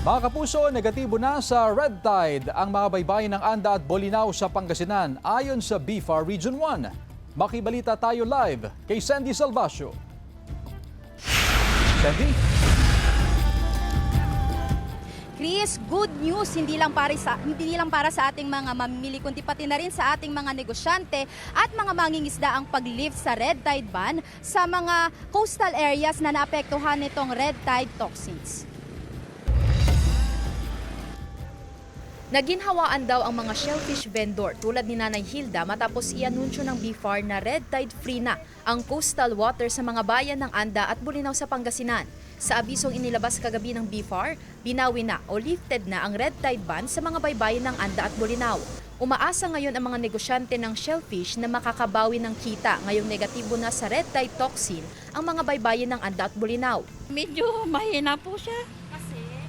Mga kapuso, negatibo na sa red tide ang mga baybayin ng Anda at Bolinao sa Pangasinan ayon sa BFAR Region 1. Makibalita tayo live kay Sandy Salvacio. Sandy? Chris, good news hindi lang para sa ating mga mamimili kundi pati na rin sa ating mga negosyante at mga mangingisda ang pag-lift sa red tide ban sa mga coastal areas na naapektuhan nitong red tide toxins. Naginhawaan daw ang mga shellfish vendor tulad ni Nanay Hilda matapos i-anunsyo ng BFAR na red tide free na ang coastal water sa mga bayan ng Anda at Bolinao sa Pangasinan. Sa abisong inilabas kagabi ng BFAR, binawi na o lifted na ang red tide ban sa mga baybayin ng Anda at Bolinao. Umaasa ngayon ang mga negosyante ng shellfish na makakabawi ng kita ngayong negatibo na sa red tide toxin ang mga baybayin ng Anda at Bolinao. Medyo mahina po siya.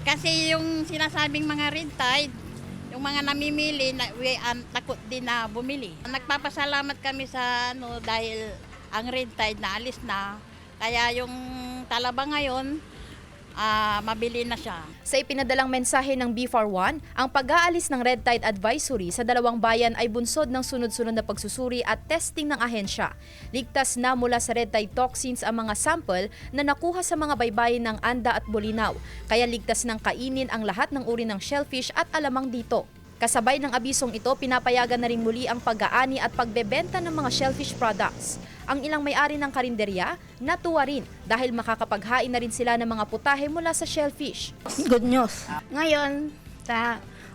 Kasi yung sinasabing mga red tide, yung mga namimili, takot din na bumili. Nagpapasalamat kami sa dahil ang red tide na alis na. Kaya yung talaba ngayon, mabili na siya. Sa ipinadalang mensahe ng BFAR 1, ang pag-aalis ng red tide advisory sa dalawang bayan ay bunsod ng sunod-sunod na pagsusuri at testing ng ahensya. Ligtas na mula sa red tide toxins ang mga sample na nakuha sa mga baybayin ng Anda at Bolinao. Kaya ligtas ng kainin ang lahat ng uri ng shellfish at alamang dito. Kasabay ng abisong ito, pinapayagan na rin muli ang pag-aani at pagbebenta ng mga shellfish products. Ang ilang may-ari ng karinderya, natuwa rin dahil makakapaghain na rin sila ng mga putahe mula sa shellfish. Good news. Ngayon,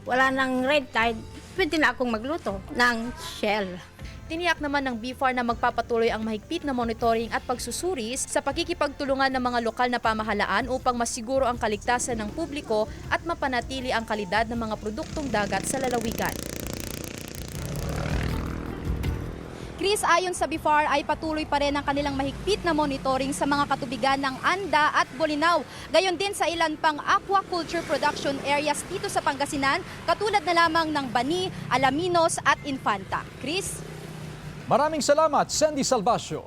wala ng red tide, pwede na akong magluto ng shell. Tiniyak naman ng BFAR na magpapatuloy ang mahigpit na monitoring at pagsusuri sa pakikipagtulungan ng mga lokal na pamahalaan upang masiguro ang kaligtasan ng publiko at mapanatili ang kalidad ng mga produktong dagat sa lalawigan. Chris, ayon sa BFAR ay patuloy pa rin ang kanilang mahigpit na monitoring sa mga katubigan ng Anda at Bolinao. Gayon din sa ilan pang aquaculture production areas dito sa Pangasinan, katulad na lamang ng Bani, Alaminos at Infanta. Chris? Maraming salamat, Sandy Salvacio.